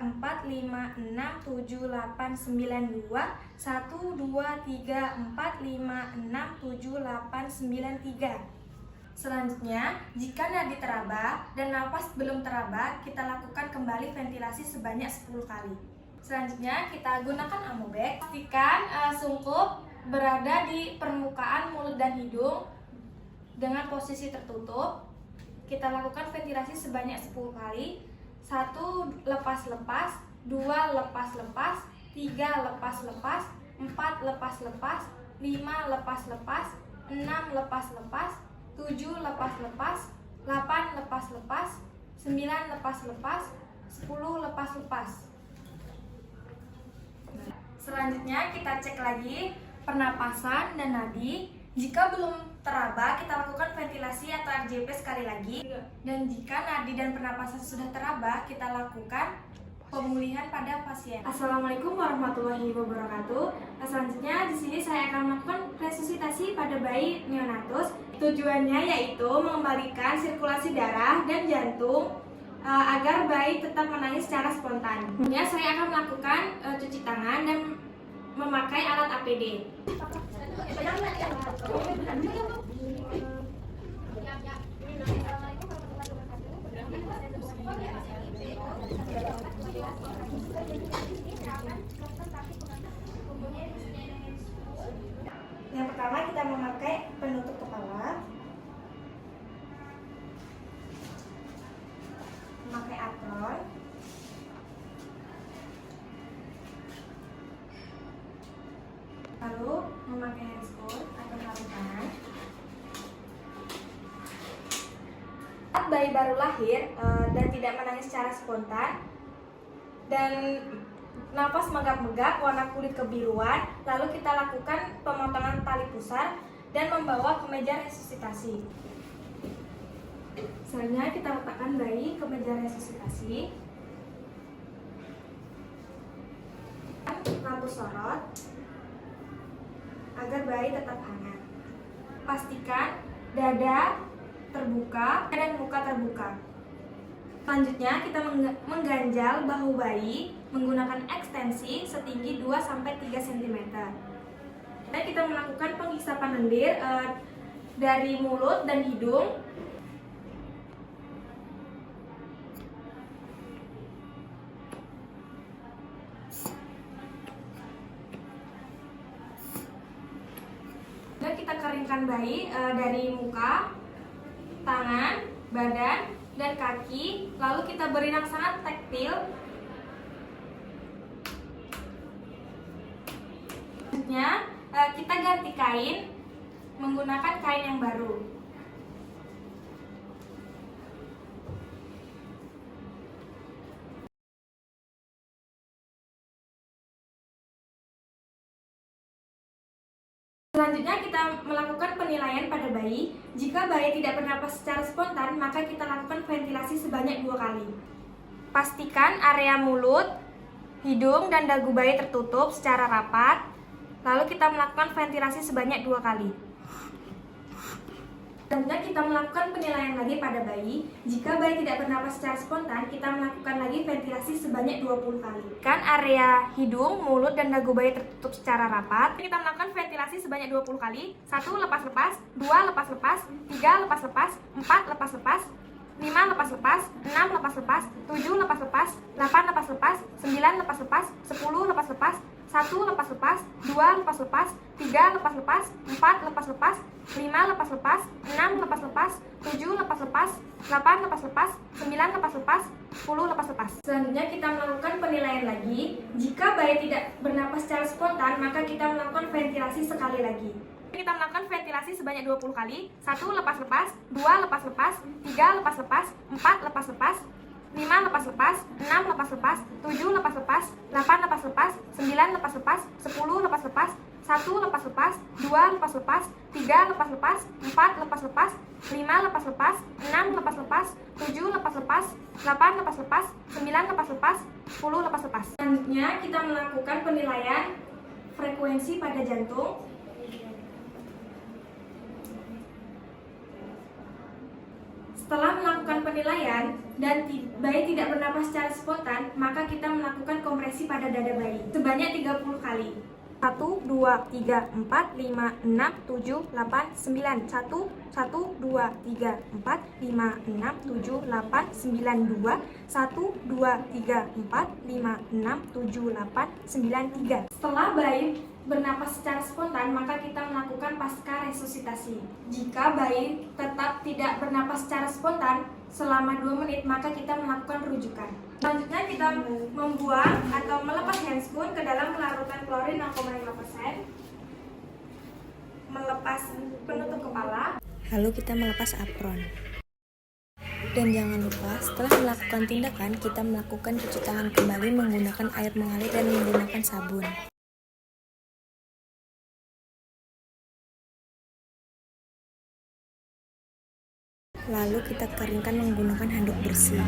4, 5, 6, 7, 8, 9, 2 1, 2, 3, 4, 5, 6, 7, 8, 9, 3. Selanjutnya, jika nadi teraba dan napas belum teraba, kita lakukan kembali ventilasi sebanyak 10 kali. Selanjutnya, kita gunakan amobek. Pastikan sungkup berada di permukaan mulut dan hidung dengan posisi tertutup. Kita lakukan ventilasi sebanyak 10 kali. 1 lepas-lepas, 2 lepas-lepas, 3 lepas-lepas, 4 lepas-lepas, 5 lepas-lepas, 6 lepas-lepas, 7 lepas-lepas, 8 lepas-lepas, 9 lepas-lepas, 10 lepas-lepas. Selanjutnya kita cek lagi pernapasan dan nadi. Jika belum teraba, kita lakukan ventilasi atau RJP sekali lagi. Dan jika nadi dan pernapasan sudah teraba, kita lakukan pemulihan pada pasien. Assalamualaikum warahmatullahi wabarakatuh. Selanjutnya di sini saya akan melakukan resusitasi pada bayi neonatus. Tujuannya yaitu mengembalikan sirkulasi darah dan jantung agar bayi tetap menangis secara spontan. Ya, saya akan melakukan cuci tangan dan memakai alat APD. Yang pertama kita memakai penutup kepala, memakai apron, lalu memakai handscoot atau sarung tangan. Saat bayi baru lahir dan tidak menangis secara spontan dan nafas megap-megap, warna kulit kebiruan, lalu kita lakukan pemotongan tali pusar dan membawa ke meja resusitasi. Selanjutnya kita letakkan bayi ke meja resusitasi. Lampu sorot agar bayi tetap hangat. Pastikan dada terbuka dan muka terbuka. Selanjutnya kita mengganjal bahu bayi menggunakan ekstensi setinggi 2-3 cm. Dan kita melakukan penghisapan lendir dari mulut dan hidung. Dan kita keringkan bayi dari muka, tangan, badan, dan kaki. Lalu kita beri yang sangat taktil. Selanjutnya kita ganti kain menggunakan kain yang baru. Selanjutnya kita melakukan penilaian pada bayi. Jika bayi tidak bernapas secara spontan, maka kita lakukan ventilasi sebanyak 2 kali. Pastikan area mulut, hidung, dan dagu bayi tertutup secara rapat. Lalu kita melakukan ventilasi sebanyak 2 kali. Selanjutnya kita melakukan penilaian lagi pada bayi. Jika bayi tidak bernapas secara spontan, kita melakukan lagi ventilasi sebanyak 20 kali. Kan area hidung, mulut, dan dagu bayi tertutup secara rapat. Kita melakukan ventilasi sebanyak 20 kali. 1 lepas-lepas, 2 lepas-lepas, 3 lepas-lepas, 4 lepas-lepas, 5 lepas-lepas, 6 lepas-lepas, 7 lepas-lepas, 8 lepas-lepas, 9 lepas-lepas, 10 lepas-lepas, 1 lepas-lepas, 2 lepas-lepas, 3 lepas-lepas, 4 lepas-lepas, 5 lepas-lepas, 6 lepas-lepas, 7 lepas-lepas, 8 lepas-lepas, 9 lepas-lepas, 10 lepas-lepas. Selanjutnya kita melakukan penilaian lagi. Jika bayi tidak bernapas secara spontan, maka kita melakukan ventilasi sekali lagi. Kita melakukan ventilasi sebanyak 20 kali. 1 lepas-lepas, 2 lepas-lepas, 3 lepas-lepas, 4 lepas-lepas, 5 lepas-lepas, 6 lepas-lepas, 7 lepas-lepas, 8 lepas-lepas, 9 lepas-lepas, 10 lepas-lepas, 1 lepas-lepas, 2 lepas-lepas, 3 lepas-lepas, 4 lepas-lepas, 5 lepas-lepas, 6 lepas-lepas, 7 lepas-lepas, 8 lepas-lepas, 9 lepas-lepas, 10 lepas-lepas. Selanjutnya kita melakukan penilaian frekuensi pada jantung. Setelah melakukan penilaian dan bayi tidak bernapas secara spontan, maka kita melakukan kompresi pada dada bayi sebanyak 30 kali. 1, 2, 3, 4, 5, 6, 7, 8, 9. 1, 1, 2, 3, 4, 5, 6, 7, 8, 9, 2. 1, 2, 3, 4, 5, 6, 7, 8, 9, 3. Setelah bayi bernapas secara spontan, maka kita melakukan pasca resusitasi. Jika bayi tetap tidak bernapas secara spontan selama 2 menit, maka kita melakukan rujukan. Selanjutnya kita membuang atau melepas handscoon ke dalam larutan klorin 0,5%. Melepas penutup kepala. Lalu kita melepas apron. Dan jangan lupa setelah melakukan tindakan, kita melakukan cuci tangan kembali menggunakan air mengalir dan menggunakan sabun. Lalu kita keringkan menggunakan handuk bersih.